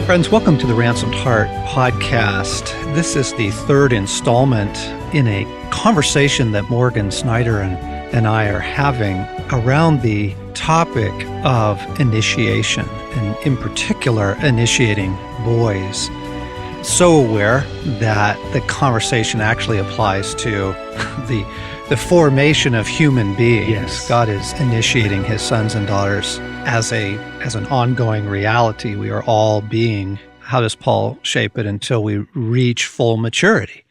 Friends, welcome to the Ransomed Heart podcast. This is the third installment in a conversation that Morgan Snyder and I are having around the topic of initiation, and in particular, initiating boys. So aware that the conversation actually applies to the formation of human beings. Yes. God is initiating his sons and daughters as an ongoing reality. We are all being, how does Paul shape it, until we reach full maturity,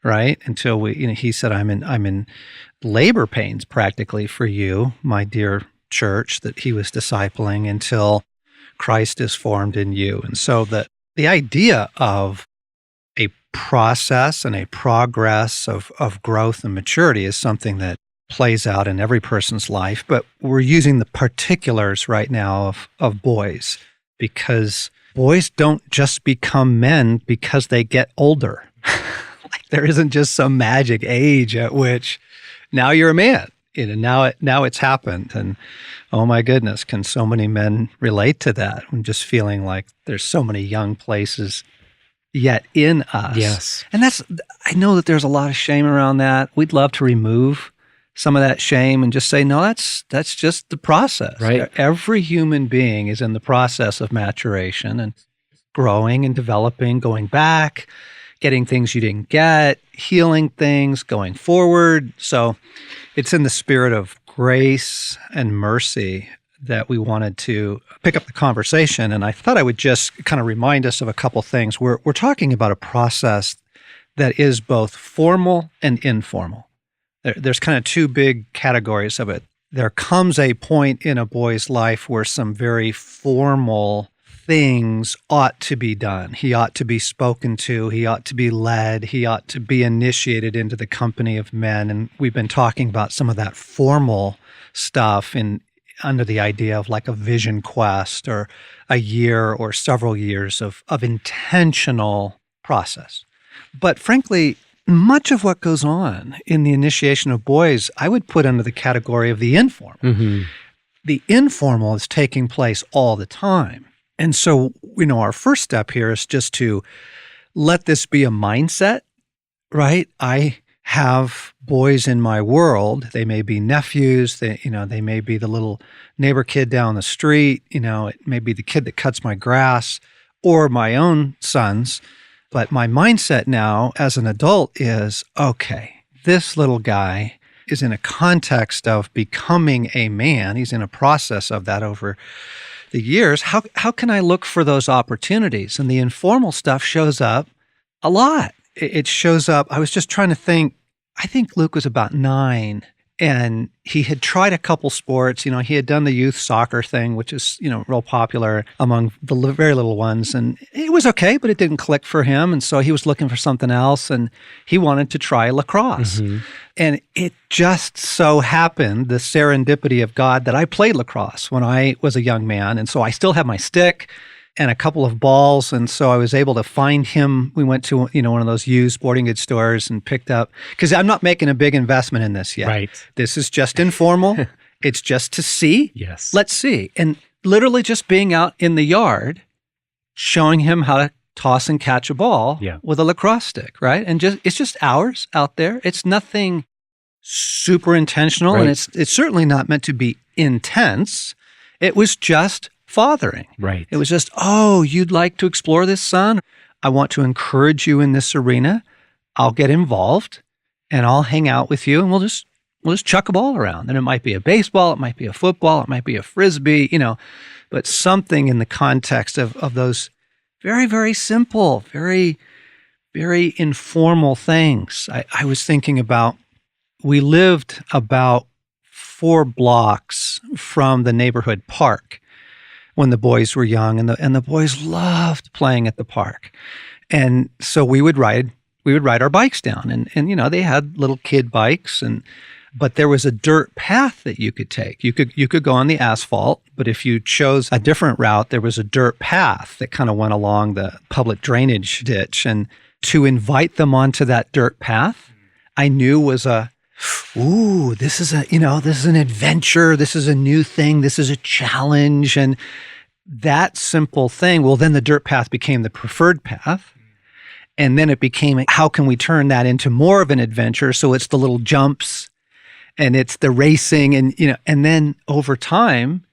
right? Until he said, I'm in labor pains practically for you, my dear church, that he was discipling, until Christ is formed in you. And so the idea of a process and a progress of growth and maturity is something that plays out in every person's life, but we're using the particulars right now of boys, because boys don't just become men because they get older. Like, there isn't just some magic age at which now you're a man. Now it's happened. And oh my goodness, can so many men relate to that? I'm just feeling like there's so many young places yet in us. Yes. And I know that there's a lot of shame around that. We'd love to remove some of that shame and just say, no, that's just the process. Right. Every human being is in the process of maturation and growing and developing, going back, getting things you didn't get, healing things, going forward. So it's in the spirit of grace and mercy that we wanted to pick up the conversation. And I thought I would just kind of remind us of a couple things. We're talking about a process that is both formal and informal. There's kind of two big categories of it. There comes a point in a boy's life where some very formal things ought to be done. He ought to be spoken to. He ought to be led. He ought to be initiated into the company of men. And we've been talking about some of that formal stuff under the idea of like a vision quest, or a year or several years of intentional process. But frankly, much of what goes on in the initiation of boys, I would put under the category of the informal. Mm-hmm. The informal is taking place all the time. And so, our first step here is just to let this be a mindset, right? I have boys in my world. They may be nephews. They may be the little neighbor kid down the street. It may be the kid that cuts my grass, or my own sons. But my mindset now as an adult is, okay, this little guy is in a context of becoming a man. He's in a process of that over the years. How can I look for those opportunities? And the informal stuff shows up a lot. It shows up. I was just trying to think. I think Luke was about 9, and he had tried a couple sports. He had done the youth soccer thing, which is, real popular among the very little ones. And it was okay, but it didn't click for him. And so he was looking for something else, and he wanted to try lacrosse. Mm-hmm. And it just so happened, the serendipity of God, that I played lacrosse when I was a young man. And so I still have my stick and a couple of balls. And so I was able to find him. We went to, one of those used sporting goods stores and picked up, because I'm not making a big investment in this yet. Right. This is just informal. It's just to see. Yes. Let's see. And literally just being out in the yard, showing him how to toss and catch a ball with a lacrosse stick, right? And it's just hours out there. It's nothing super intentional. Right. And it's certainly not meant to be intense. It was just fathering. Right. It was just, you'd like to explore this, son? I want to encourage you in this arena. I'll get involved and I'll hang out with you, and we'll just chuck a ball around. And it might be a baseball, it might be a football, it might be a frisbee, but something in the context of those very, very simple, very, very informal things. I was thinking about, we lived about 4 blocks from the neighborhood park when the boys were young, and the boys loved playing at the park. And so we would ride our bikes down, and they had little kid bikes, but there was a dirt path that you could take. You could go on the asphalt, but if you chose a different route, there was a dirt path that kind of went along the public drainage ditch. And to invite them onto that dirt path, I knew was this is an adventure. This is a new thing. This is a challenge. And that simple thing, well, then the dirt path became the preferred path. And then it became, how can we turn that into more of an adventure? So it's the little jumps and it's the racing and then over time,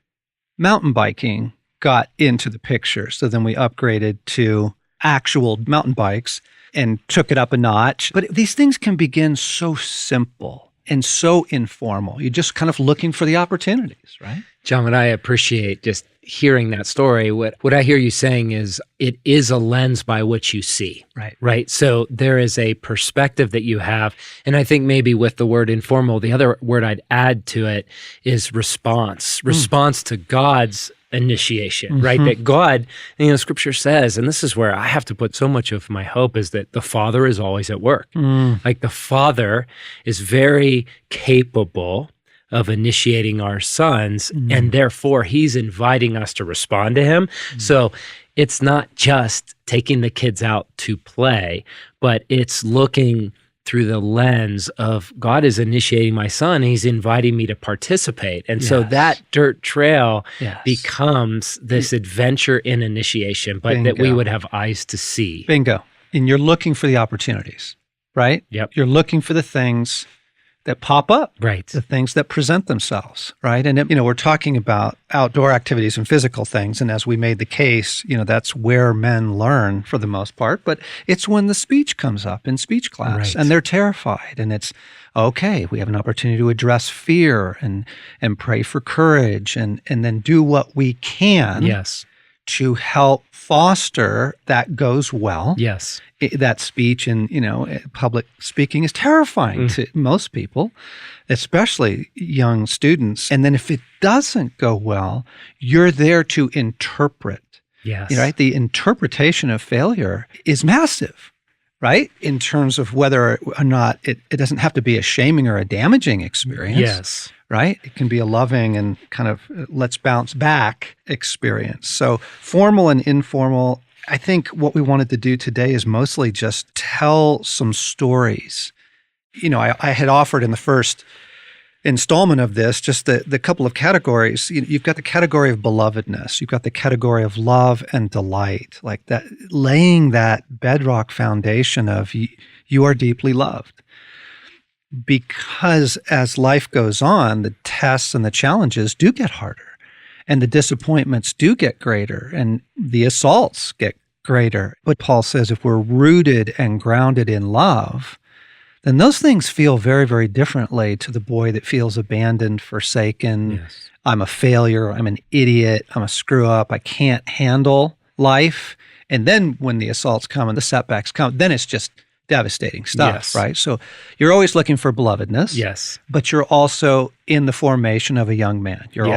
mountain biking got into the picture. So then we upgraded to actual mountain bikes and took it up a notch. But these things can begin so simple and so informal. You're just kind of looking for the opportunities, right? John, what I appreciate just hearing that story, what I hear you saying is it is a lens by which you see. Right. So there is a perspective that you have. And I think maybe with the word informal, the other word I'd add to it is response to God's initiation, right? That God, Scripture says, and this is where I have to put so much of my hope, is that the Father is always at work. Like the Father is very capable of initiating our sons, and therefore he's inviting us to respond to him. So it's not just taking the kids out to play, but it's looking through the lens of God is initiating my son, and he's inviting me to participate. And so that dirt trail becomes this adventure in initiation, but that we would have eyes to see. Bingo. And you're looking for the opportunities, right? Yep. You're looking for the things that pop up, right? The things that present themselves, right? And we're talking about outdoor activities and physical things, and as we made the case, that's where men learn for the most part. But it's when the speech comes up in speech class, and they're terrified, and it's okay. We have an opportunity to address fear and pray for courage, and then do what we can, to help foster that goes well. Yes. That speech and, public speaking is terrifying to most people, especially young students. And then if it doesn't go well, you're there to interpret. Yes. Right? The interpretation of failure is massive, right? In terms of whether or not it doesn't have to be a shaming or a damaging experience. Yes. Right? It can be a loving and kind of let's bounce back experience. So formal and informal, I think what we wanted to do today is mostly just tell some stories. I had offered in the first installment of this just the couple of categories. You've got the category of belovedness. You've got the category of love and delight, like that, laying that bedrock foundation of you are deeply loved. Because as life goes on, the tests and the challenges do get harder, and the disappointments do get greater, and the assaults get greater. But Paul says if we're rooted and grounded in love, then those things feel very, very differently to the boy that feels abandoned, forsaken. Yes. I'm a failure. I'm an idiot. I'm a screw up. I can't handle life. And then when the assaults come and the setbacks come, then it's just devastating stuff, right? So you're always looking for belovedness, but you're also in the formation of a young man. You're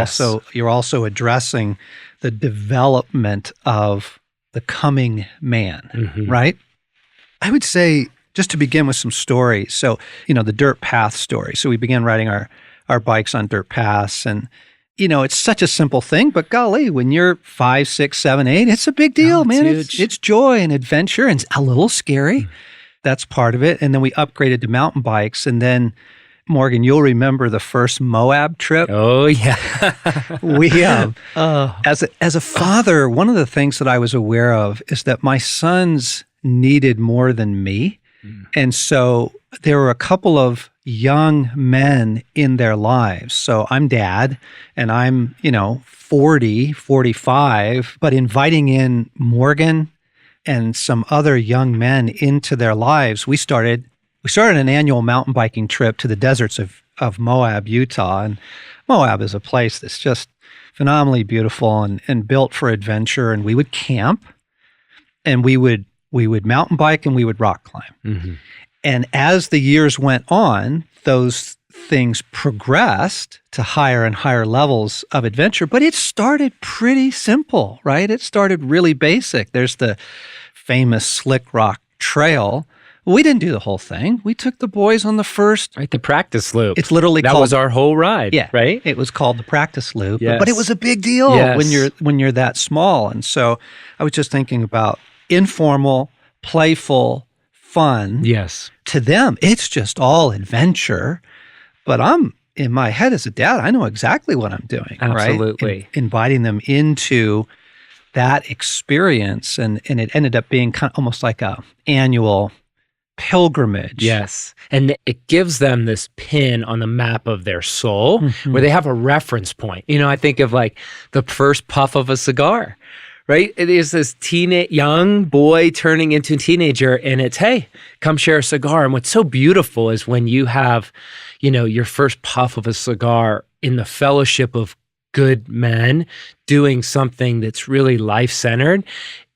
also addressing the development of the coming man, right? I would say, just to begin with some stories. So, the dirt path story. So we began riding our bikes on dirt paths, and it's such a simple thing, but golly, when you're 5, 6, 7, 8, it's a big deal, man. It's joy and adventure, and it's a little scary. That's part of it. And then we upgraded to mountain bikes. And then, Morgan, you'll remember the first Moab trip. Oh, yeah. We as a father, one of the things that I was aware of is that my sons needed more than me. And so there were a couple of young men in their lives. So I'm dad, and I'm, 40, 45, but inviting in Morgan and some other young men into their lives, we started an annual mountain biking trip to the deserts of Moab, Utah. And Moab is a place that's just phenomenally beautiful and built for adventure. And we would camp, and we would mountain bike, and we would rock climb. And as the years went on, those things progressed to higher and higher levels of adventure, but it started pretty simple, right? It started really basic. There's the famous Slick Rock Trail. We didn't do the whole thing. We took the boys on the first... Right, the practice loop. It's literally that called... That was our whole ride, right? It was called the practice loop, but it was a big deal when you're that small. And so I was just thinking about informal, playful, fun. Yes. To them, it's just all adventure. But I'm in my head as a dad, I know exactly what I'm doing. Absolutely. Right? Inviting them into that experience, and it ended up being kind of almost like a annual pilgrimage. Yes. And it gives them this pin on the map of their soul where they have a reference point. I think of like the first puff of a cigar, right? It is this young boy turning into a teenager, and it's, hey, come share a cigar. And what's so beautiful is when you have, your first puff of a cigar in the fellowship of good men doing something that's really life-centered,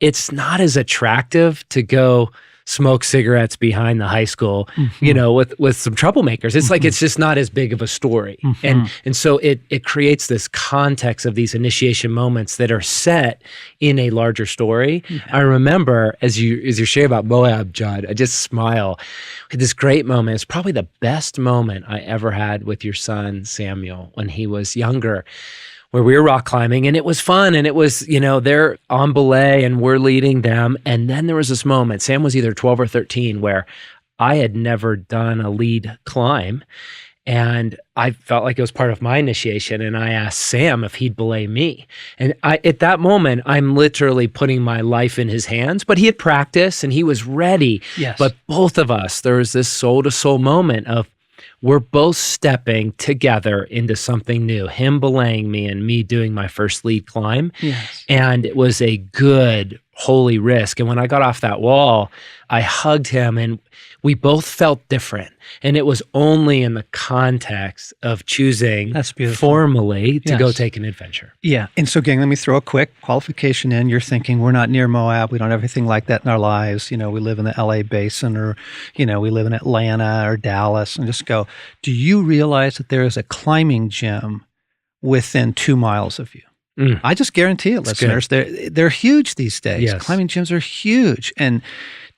it's not as attractive to go smoke cigarettes behind the high school, with some troublemakers. It's like, it's just not as big of a story. And so it creates this context of these initiation moments that are set in a larger story. I remember as you share about Moab, John, I just smile. This great moment. It's probably the best moment I ever had with your son, Samuel, when he was younger, where we were rock climbing, and it was fun, and it was, they're on belay and we're leading them. And then there was this moment, Sam was either 12 or 13, where I had never done a lead climb, and I felt like it was part of my initiation, and I asked Sam if he'd belay me. And at that moment, I'm literally putting my life in his hands, but he had practiced and he was ready. Yes. But both of us, there was this soul-to-soul moment of, we're both stepping together into something new, him belaying me and me doing my first lead climb. Yes. And it was a good, holy risk. And when I got off that wall, I hugged him, and we both felt different. And it was only in the context of choosing formally to go take an adventure. Yeah. And so, gang, let me throw a quick qualification in. You're thinking, we're not near Moab. We don't have anything like that in our lives. We live in the LA basin, or, we live in Atlanta or Dallas, and just go, do you realize that there is a climbing gym within 2 miles of you? I just guarantee it, listeners. They're huge these days. Yes. Climbing gyms are huge. And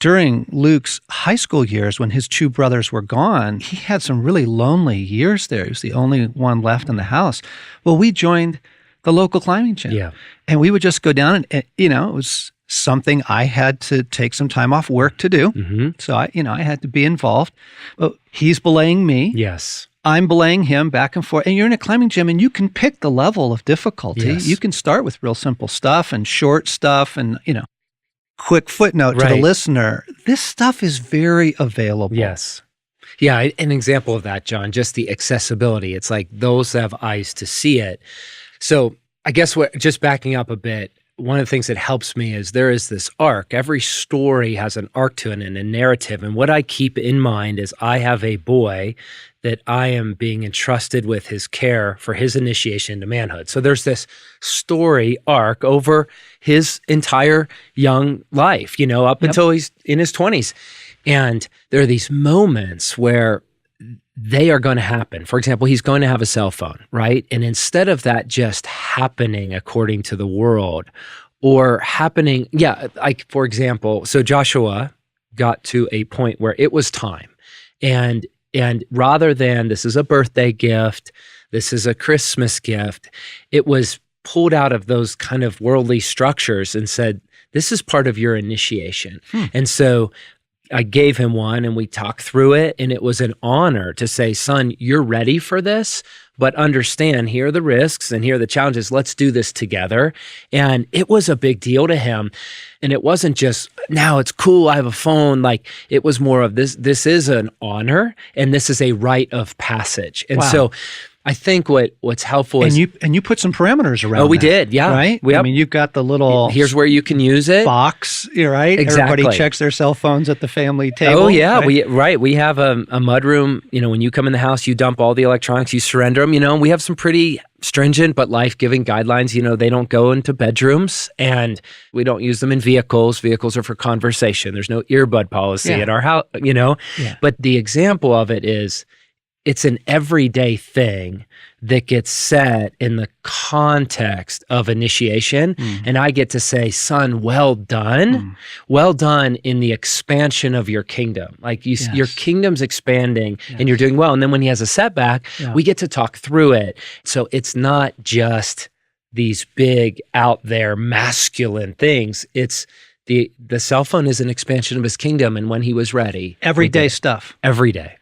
during Luke's high school years, when his two brothers were gone, he had some really lonely years there. He was the only one left in the house. Well, we joined the local climbing gym. Yeah. And we would just go down, and it was something I had to take some time off work to do. So I had to be involved. But he's belaying me. Yes. I'm belaying him back and forth. And you're in a climbing gym, and you can pick the level of difficulty. Yes. You can start with real simple stuff and short stuff, and, quick footnote to the listener, this stuff is very available. Yes. Yeah, an example of that, John, just the accessibility. It's like those that have eyes to see it. So I guess just backing up a bit, one of the things that helps me is there is this arc. Every story has an arc to it and a narrative. And what I keep in mind is I have a boy that I am being entrusted with his care for his initiation into manhood. So there's this story arc over his entire young life, up until he's in his 20s. And there are these moments where they are going to happen. For example, he's going to have a cell phone, right? And instead of that just happening according to the world or happening, like for example, so Joshua got to a point where it was time. And rather than this is a birthday gift, this is a Christmas gift, it was pulled out of those kind of worldly structures and said, this is part of your initiation. And so I gave him one and we talked through it, and it was an honor to say, son, you're ready for this, but understand, here are the risks and here are the challenges. Let's do this together. And it was a big deal to him. And it wasn't just, now it's cool, I have a phone. Like, it was more of this is an honor, and this is a rite of passage. And so I think what's helpful is... And you put some parameters around we did, yeah. Right? Yep. I mean, you've got the little... Here's where you can use it. Box, right? Exactly. Everybody checks their cell phones at the family table. Oh, yeah. Right? We have a mudroom. When you come in the house, you dump all the electronics, you surrender them. We have some pretty stringent but life-giving guidelines. They don't go into bedrooms, and we don't use them in vehicles. Vehicles are for conversation. There's no earbud policy at our house, But the example of it is, it's an everyday thing that gets set in the context of initiation. And I get to say, son, well done. Well done in the expansion of your kingdom. Like your kingdom's expanding and you're doing well. And then when he has a setback, we get to talk through it. So it's not just these big out there masculine things. It's the cell phone is an expansion of his kingdom. And when he was ready. Everyday stuff. Every day.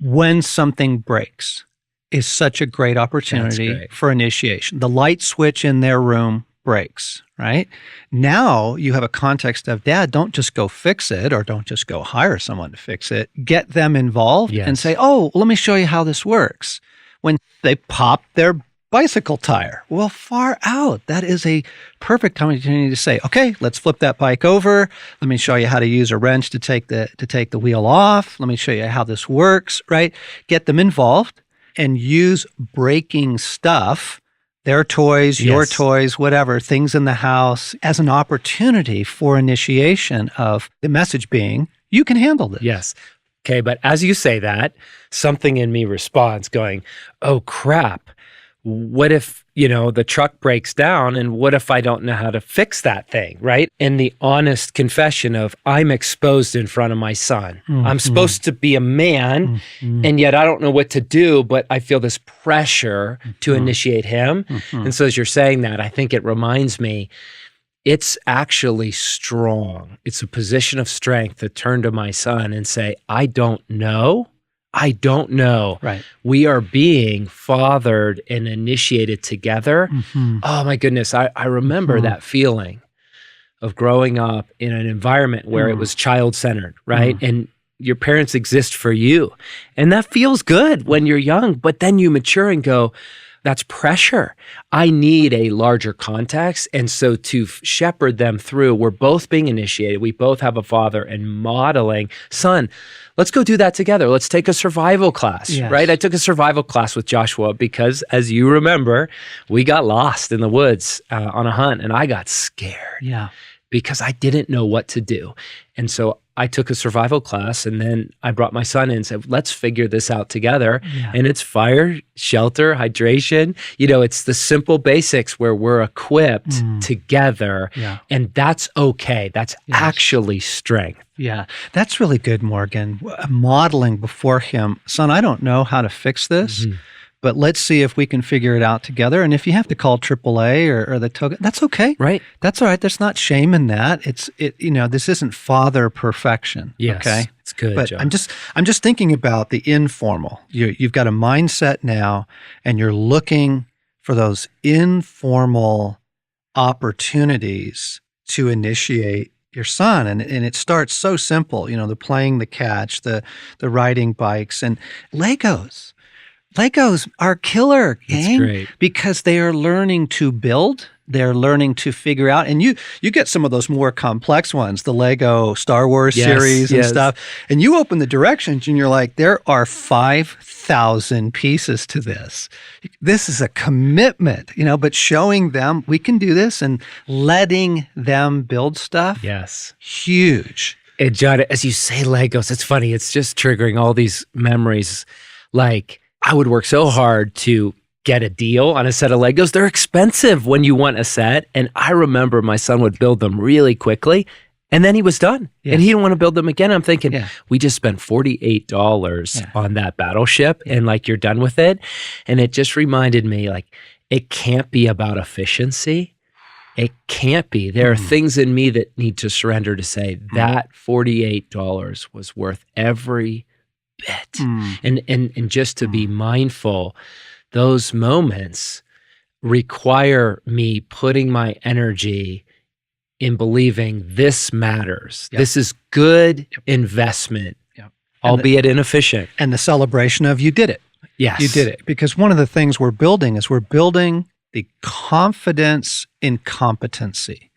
When something breaks is such a great opportunity for initiation. The light switch in their room breaks, right? Now you have a context of, Dad, don't just go fix it or don't just go hire someone to fix it. Get them involved and say, oh, let me show you how this works. When they pop their bicycle tire, well, far out. That is a perfect opportunity to say, okay, let's flip that bike over. Let me show you how to use a wrench to take the wheel off. Let me show you how this works, right? Get them involved and use breaking stuff, their toys, your toys, whatever, things in the house, as an opportunity for initiation of the message being, you can handle this. Yes. Okay, but as you say that, something in me responds going, oh crap. What if, the truck breaks down and what if I don't know how to fix that thing, right? And the honest confession of I'm exposed in front of my son. I'm supposed to be a man and yet I don't know what to do, but I feel this pressure to initiate him. And so as you're saying that, I think it reminds me, it's actually strong. It's a position of strength to turn to my son and say, I don't know. Right. We are being fathered and initiated together. Oh my goodness. I remember that feeling of growing up in an environment where it was child-centered, right? And your parents exist for you. And that feels good when you're young, but then you mature and go, that's pressure. I need a larger context. And so to shepherd them through, we're both being initiated. We both have a father and modeling, son, let's go do that together. Let's take a survival class, right? I took a survival class with Joshua because, as you remember, we got lost in the woods on a hunt and I got scared because I didn't know what to do. And so I took a survival class and then I brought my son in and said, let's figure this out together. And it's fire, shelter, hydration. It's the simple basics where we're equipped together. And that's okay. That's actually strength. Yeah, that's really good, Morgan. Modeling before him, son, I don't know how to fix this. But let's see if we can figure it out together. And if you have to call AAA or the toga, that's okay. Right. That's all right. There's not shame in that. This isn't father perfection. Yes. Okay. It's good, but John. I'm just thinking about the informal. You've got a mindset now, and you're looking for those informal opportunities to initiate your son. And it starts so simple, the playing the catch, the riding bikes, and Legos. Legos are killer, gang. That's great. Because they are learning to build. They're learning to figure out. And you get some of those more complex ones, the Lego Star Wars series and stuff. And you open the directions and you're like, there are 5,000 pieces to this. This is a commitment, but showing them we can do this and letting them build stuff. Yes. Huge. And John, as you say Legos, it's funny. It's just triggering all these memories. Like, I would work so hard to get a deal on a set of Legos. They're expensive when you want a set. And I remember my son would build them really quickly and then he was done. And he didn't want to build them again. I'm thinking, we just spent $48 on that battleship and like you're done with it. And it just reminded me like, it can't be about efficiency. It can't be. There are things in me that need to surrender to say that $48 was worth every bit. And just to be mindful, those moments require me putting my energy in believing this matters. This is good investment, albeit inefficient. And the celebration of you did it. Yes. You did it. Because one of the things we're building is we're building the confidence in competency.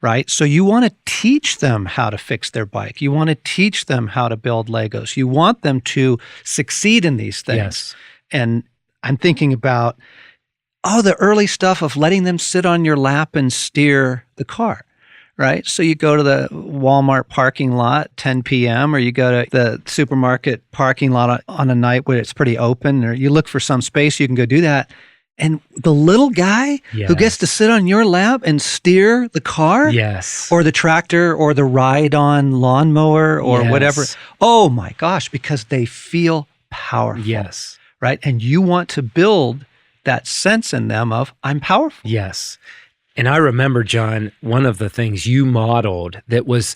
Right? So you want to teach them how to fix their bike. You want to teach them how to build Legos. You want them to succeed in these things. Yes. And I'm thinking about, the early stuff of letting them sit on your lap and steer the car, right? So you go to the Walmart parking lot 10 p.m. or you go to the supermarket parking lot on a night where it's pretty open, or you look for some space, you can go do that. And the little guy who gets to sit on your lap and steer the car or the tractor or the ride-on lawnmower or whatever. Oh my gosh, because they feel powerful. Yes. Right? And you want to build that sense in them of, I'm powerful. Yes. And I remember, John, one of the things you modeled that was,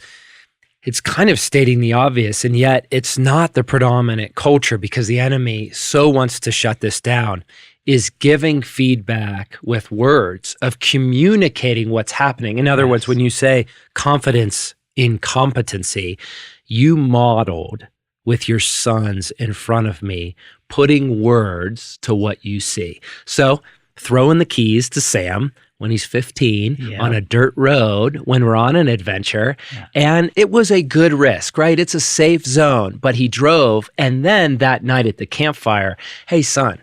it's kind of stating the obvious, and yet it's not the predominant culture because the enemy so wants to shut this down, is giving feedback with words, of communicating what's happening. In other words, when you say confidence in competency, you modeled with your sons in front of me, putting words to what you see. So throwing the keys to Sam when he's 15 on a dirt road when we're on an adventure. And it was a good risk, right? It's a safe zone, but he drove. And then that night at the campfire, hey, son,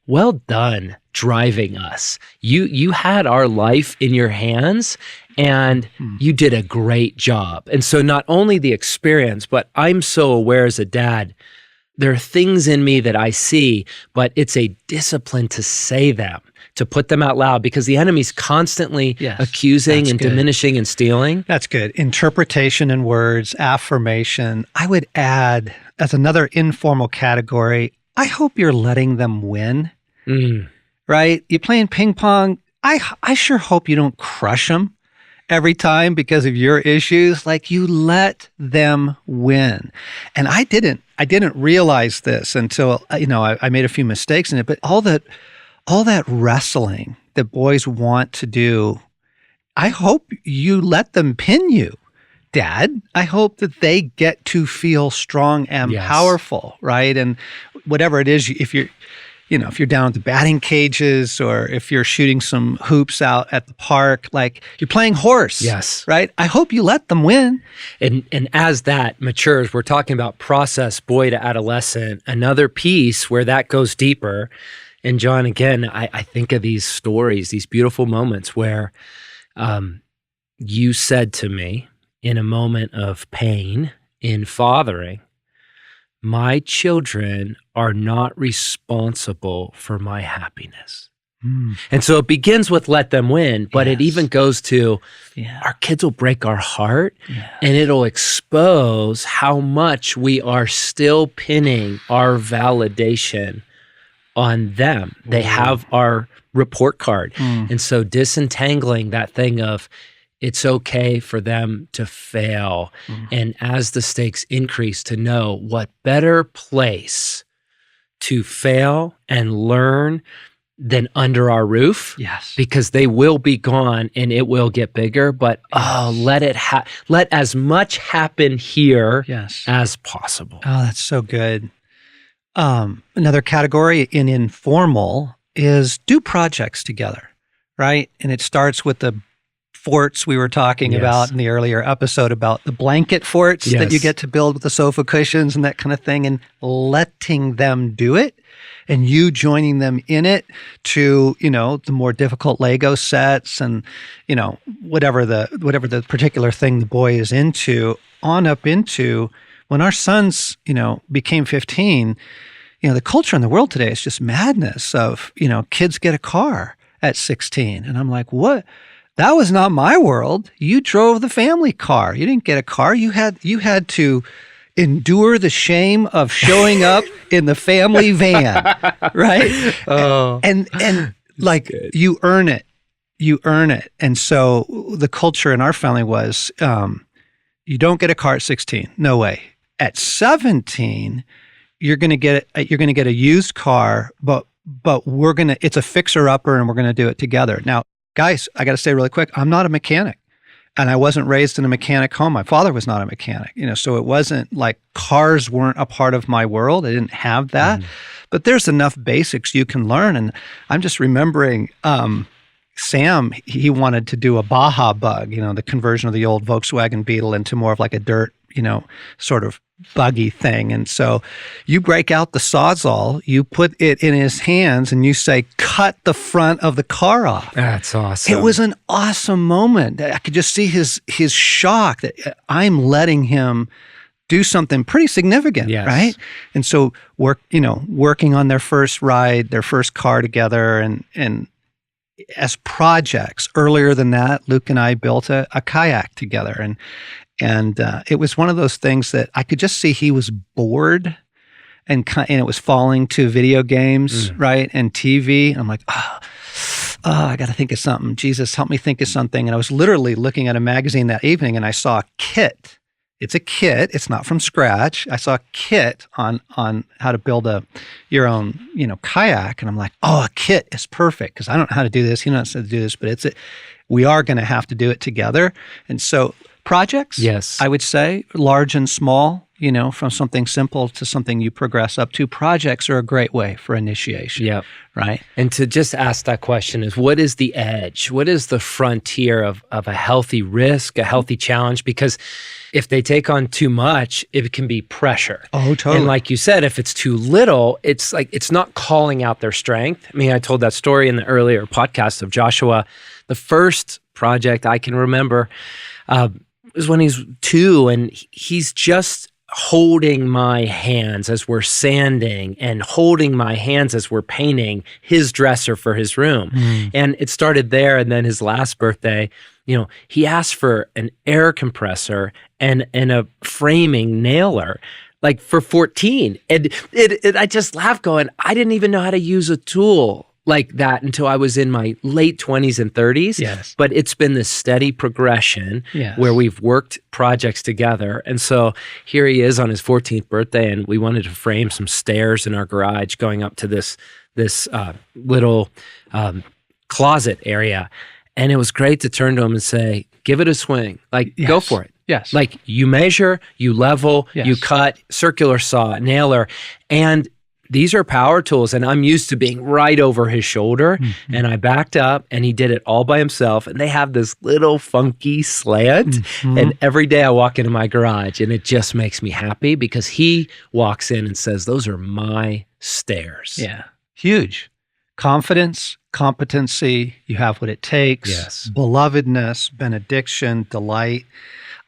well done driving us. You had our life in your hands and you did a great job. And so not only the experience, but I'm so aware as a dad, there are things in me that I see, but it's a discipline to say them, to put them out loud, because the enemy's constantly accusing and diminishing and stealing. That's good. Interpretation in words, affirmation. I would add, as another informal category, I hope you're letting them win, right? You're playing ping pong. I sure hope you don't crush them every time because of your issues. Like, you let them win. And I didn't realize this until, I made a few mistakes in it, but all that wrestling that boys want to do, I hope you let them pin you, Dad. I hope that they get to feel strong and powerful, right? And whatever it is, if you're down at the batting cages or if you're shooting some hoops out at the park, like you're playing horse, right? I hope you let them win. And as that matures, we're talking about process, boy to adolescent, another piece where that goes deeper. And John, again, I think of these stories, these beautiful moments where you said to me in a moment of pain in fathering, my children are not responsible for my happiness. And so it begins with let them win, but it even goes to our kids will break our heart and it'll expose how much we are still pinning our validation on them. They have our report card. And so disentangling that thing of it's okay for them to fail. And as the stakes increase, to know what better place to fail and learn than under our roof. Because they will be gone and it will get bigger, but let as much happen here as possible. Oh, that's so good. Another category in informal is do projects together, right? And it starts with the forts we were talking about in the earlier episode, about the blanket forts that you get to build with the sofa cushions and that kind of thing, and letting them do it and you joining them in it, to, the more difficult Lego sets and, whatever the particular thing the boy is into, on up into when our sons, became 15, the culture in the world today is just madness of, kids get a car at 16. And I'm like, what? That was not my world. You drove the family car. You didn't get a car. You had to endure the shame of showing up in the family van, right? And like, you earn it. You earn it. And so the culture in our family was, you don't get a car at 16. No way. At 17, you're going to get a used car, but it's a fixer upper and we're going to do it together. Now, guys, I got to say really quick, I'm not a mechanic, and I wasn't raised in a mechanic home. My father was not a mechanic, so it wasn't like cars weren't a part of my world. I didn't have that, but there's enough basics you can learn. And I'm just remembering, Sam, he wanted to do a Baja Bug, the conversion of the old Volkswagen Beetle into more of like a dirt, sort of buggy thing. And so you break out the Sawzall, you put it in his hands and you say, cut the front of the car off. That's awesome. It was an awesome moment. I could just see his shock that I'm letting him do something pretty significant, right? And so working on their first ride, their first car together, and as projects. Earlier than that, Luke and I built a kayak together, and it was one of those things that I could just see he was bored, and it was falling to video games, right, and TV. And I'm like, I got to think of something. Jesus, help me think of something. And I was literally looking at a magazine that evening, and I saw Kit It's a kit. It's not from scratch. I saw a kit on how to build your own, kayak. And I'm like, oh, a kit is perfect because I don't know how to do this. He knows how to do this, but we are going to have to do it together. And so projects, yes, I would say, large and small, from something simple to something you progress up to. Projects are a great way for initiation. Yep. Right. And to just ask that question is, what is the edge? What is the frontier of a healthy risk, a healthy challenge? Because if they take on too much, it can be pressure. Oh, totally. And like you said, if it's too little, it's like it's not calling out their strength. I mean, I told that story in the earlier podcast of Joshua. The first project I can remember was when he's 2, and he's just holding my hands as we're sanding and holding my hands as we're painting his dresser for his room. And it started there. And then his last birthday, he asked for an air compressor and a framing nailer, like for 14. And I just laughed going, I didn't even know how to use a tool like that until I was in my late 20s and 30s. Yes. But it's been this steady progression where we've worked projects together. And so here he is on his 14th birthday, and we wanted to frame some stairs in our garage going up to this little closet area. And it was great to turn to him and say, give it a swing. Like, go for it. Yes. Like, you measure, you level, you cut, circular saw, nailer, and these are power tools, and I'm used to being right over his shoulder. And I backed up, and he did it all by himself. And they have this little funky slant. And every day I walk into my garage, and it just makes me happy because he walks in and says, those are my stairs. Yeah. Huge. Confidence, competency, you have what it takes. Yes. Belovedness, benediction, delight.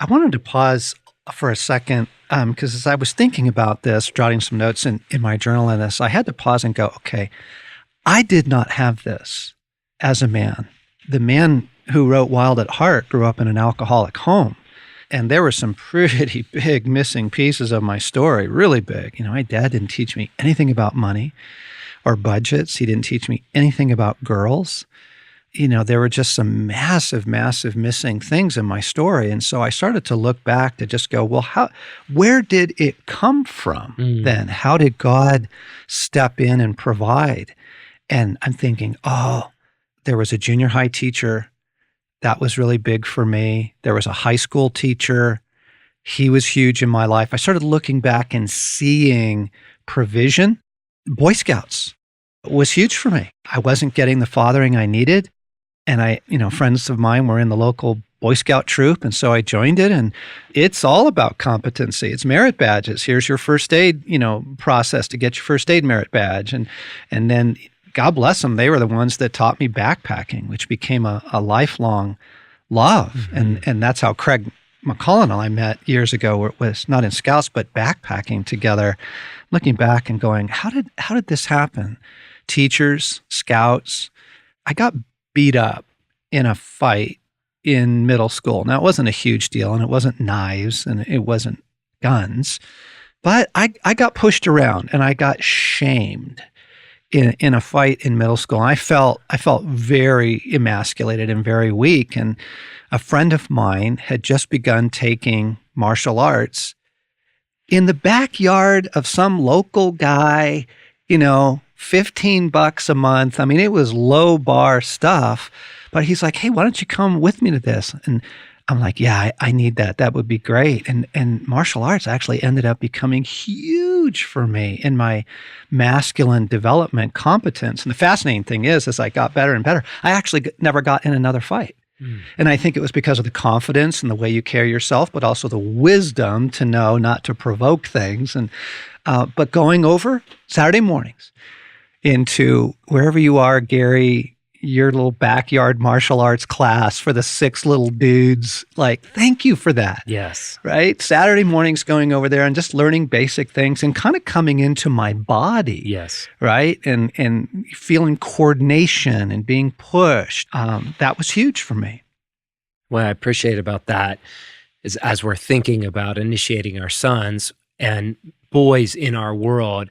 I wanted to pause for a second because as I was thinking about this, jotting some notes in my journal on this, I had to pause and go, okay, I did not have this as a man. The man who wrote Wild at Heart grew up in an alcoholic home. And there were some pretty big missing pieces of my story, really big. My dad didn't teach me anything about money or budgets. He didn't teach me anything about girls. There were just some massive, massive missing things in my story. And so I started to look back to just go, well, where did it come from then? How did God step in and provide? And I'm thinking, there was a junior high teacher. That was really big for me. There was a high school teacher. He was huge in my life. I started looking back and seeing provision. Boy Scouts was huge for me. I wasn't getting the fathering I needed. And friends of mine were in the local Boy Scout troop. And so I joined it, and it's all about competency. It's merit badges. Here's your first aid, process to get your first aid merit badge. And then God bless them, they were the ones that taught me backpacking, which became a lifelong love. And that's how Craig McCullen and I met years ago. It was not in Scouts, but backpacking together, looking back and going, how did this happen? Teachers, Scouts. I got beat up in a fight in middle school. Now, it wasn't a huge deal, and it wasn't knives, and it wasn't guns, but I got pushed around, and I got shamed in a fight in middle school. And I felt very emasculated and very weak. And a friend of mine had just begun taking martial arts in the backyard of some local guy, $15 a month. I mean, it was low bar stuff, but he's like, hey, why don't you come with me to this? And I'm like, yeah, I need that. That would be great. And martial arts actually ended up becoming huge for me in my masculine development competence. And the fascinating thing is, as I got better and better, I actually never got in another fight. And I think it was because of the confidence and the way you carry yourself, but also the wisdom to know not to provoke things. And but going over Saturday mornings into wherever you are, Gary, your little backyard martial arts class for the 6 little dudes, like, thank you for that. Yes. Right? Saturday mornings going over there and just learning basic things and kind of coming into my body. Yes. Right? And feeling coordination and being pushed. That was huge for me. What I appreciate about that is as we're thinking about initiating our sons and boys in our world,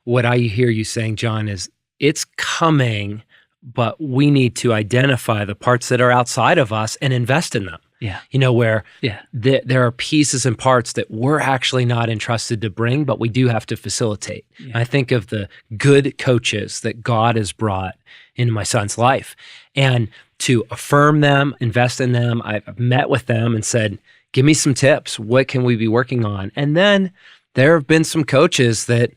what I hear you saying, John, is it's coming, but we need to identify the parts that are outside of us and invest in them. Yeah. Where Yeah. there are pieces and parts that we're actually not entrusted to bring, but we do have to facilitate. Yeah. I think of the good coaches that God has brought into my son's life, and to affirm them, invest in them. I've met with them and said, give me some tips. What can we be working on? And then there have been some coaches that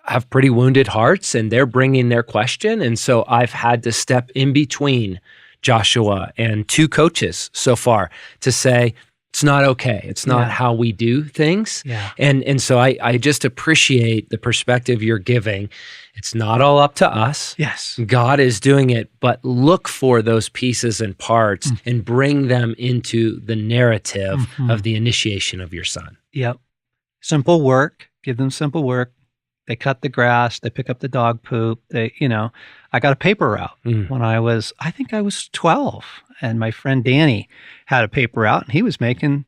have pretty wounded hearts, and they're bringing their question. And so I've had to step in between Joshua and two coaches so far to say, it's not okay. It's not how we do things. Yeah. And so I just appreciate the perspective you're giving. It's not all up to us. Yes. God is doing it, but look for those pieces and parts and bring them into the narrative of the initiation of your son. Yep. Simple work. Give them simple work. They cut the grass. They pick up the dog poop. I got a paper route when I think I was 12, and my friend Danny had a paper route, and he was making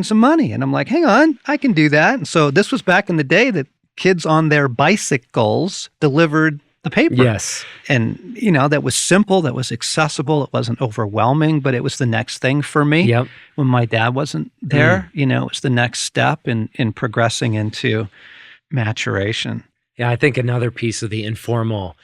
some money. And I'm like, hang on, I can do that. And so this was back in the day that kids on their bicycles delivered the paper. Yes. And, that was simple, that was accessible. It wasn't overwhelming, but it was the next thing for me. Yep. When my dad wasn't there, it was the next step in progressing into maturation. Yeah, I think another piece of the informal,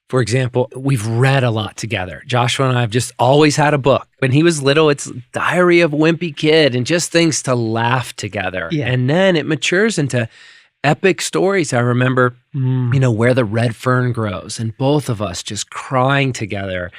for example, we've read a lot together. Joshua and I have just always had a book. When he was little, it's Diary of a Wimpy Kid and just things to laugh together. Yeah. And then it matures into epic stories. I remember, Where the Red Fern Grows, and both of us just crying together.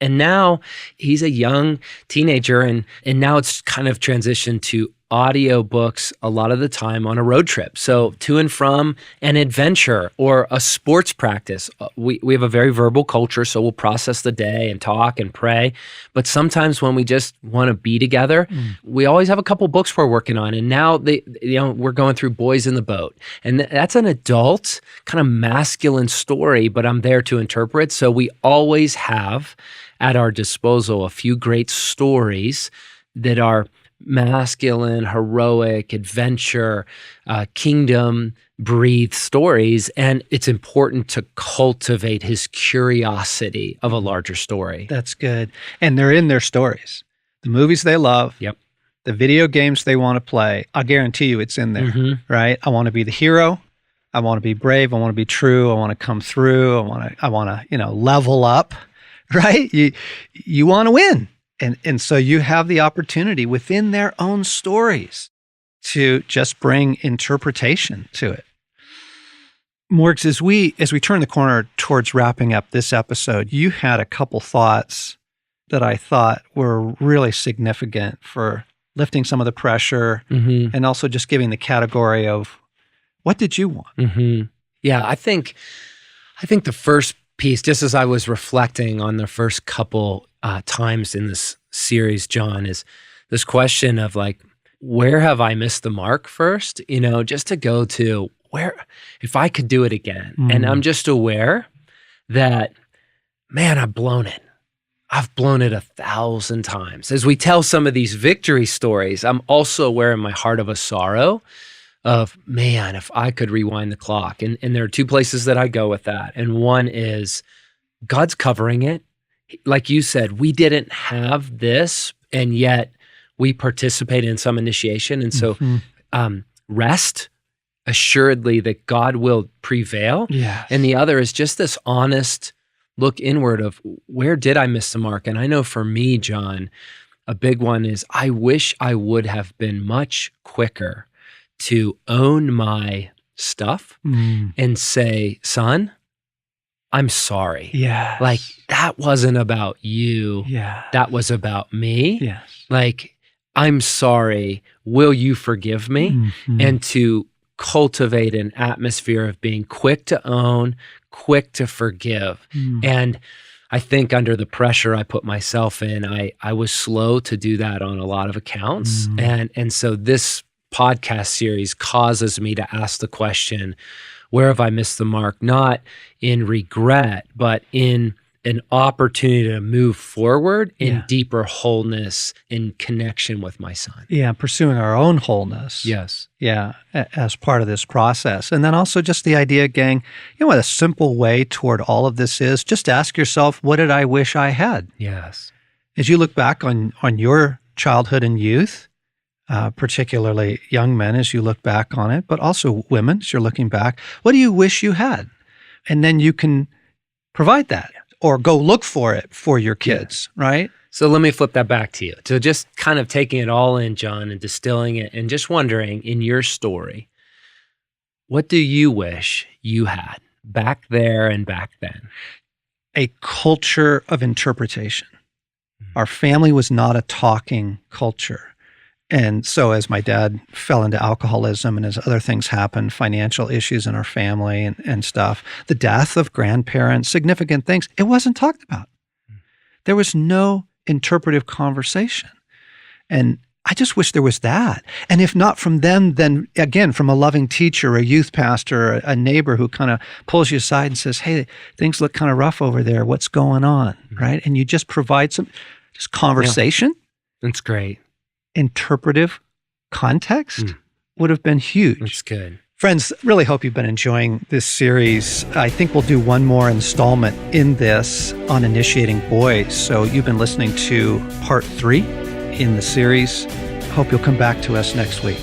And now he's a young teenager, and now it's kind of transitioned to audio books a lot of the time on a road trip. So to and from an adventure or a sports practice. We have a very verbal culture, so we'll process the day and talk and pray. But sometimes when we just want to be together, we always have a couple books we're working on. And now we're going through Boys in the Boat. And that's an adult kind of masculine story, but I'm there to interpret. So we always have at our disposal a few great stories that are masculine, heroic, adventure, kingdom-breathed stories. And it's important to cultivate his curiosity of a larger story. That's good. And they're in their stories. The movies they love. Yep. The video games they want to play. I guarantee you it's in there, right? I want to be the hero. I want to be brave. I want to be true. I want to come through. I want to, level up, right? You want to win. And so you have the opportunity within their own stories to just bring interpretation to it. Morgs, as we turn the corner towards wrapping up this episode, you had a couple thoughts that I thought were really significant for lifting some of the pressure and also just giving the category of what did you want? Yeah, I think the first piece, just as I was reflecting on the first couple times in this series, John, is this question of like, where have I missed the mark first? Just to go to where, if I could do it again. And I'm just aware that, man, I've blown it. I've blown it 1,000 times. As we tell some of these victory stories, I'm also aware in my heart of a sorrow of, man, if I could rewind the clock. And there are two places that I go with that. And one is God's covering it. Like you said, we didn't have this, and yet we participated in some initiation. And so rest assuredly that God will prevail. Yes. And the other is just this honest look inward of, where did I miss the mark? And I know for me, John, a big one is I wish I would have been much quicker to own my stuff and say, son, I'm sorry. Yeah. Like, that wasn't about you. Yeah. That was about me. Yes. Like, I'm sorry. Will you forgive me? And to cultivate an atmosphere of being quick to own, quick to forgive. And I think under the pressure I put myself in, I was slow to do that on a lot of accounts. And so this podcast series causes me to ask the question, where have I missed the mark? Not in regret, but in an opportunity to move forward in deeper wholeness in connection with my son. Yeah, pursuing our own wholeness. Yes. Yeah, as part of this process. And then also just the idea, gang, what a simple way toward all of this is? Just ask yourself, what did I wish I had? Yes. As you look back on your childhood and youth, particularly young men as you look back on it, but also women as you're looking back, what do you wish you had? And then you can provide that or go look for it for your kids, right? So let me flip that back to you. So just kind of taking it all in, John, and distilling it and just wondering, in your story, what do you wish you had back there and back then? A culture of interpretation. Our family was not a talking culture. And so as my dad fell into alcoholism and as other things happened, financial issues in our family and stuff, the death of grandparents, significant things, it wasn't talked about. There was no interpretive conversation. And I just wish there was that. And if not from them, then again, from a loving teacher, a youth pastor, a neighbor who kind of pulls you aside and says, hey, things look kind of rough over there. What's going on, right? And you just provide some just conversation. Yeah. That's great. Interpretive context would have been huge. That's good. Friends, really hope you've been enjoying this series. I think we'll do one more installment in this on initiating boys. So you've been listening to part 3 in the series. Hope you'll come back to us next week.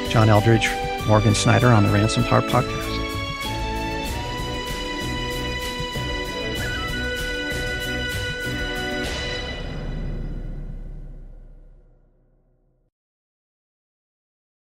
John Eldridge, Morgan Snyder on the Ransom Power Podcast.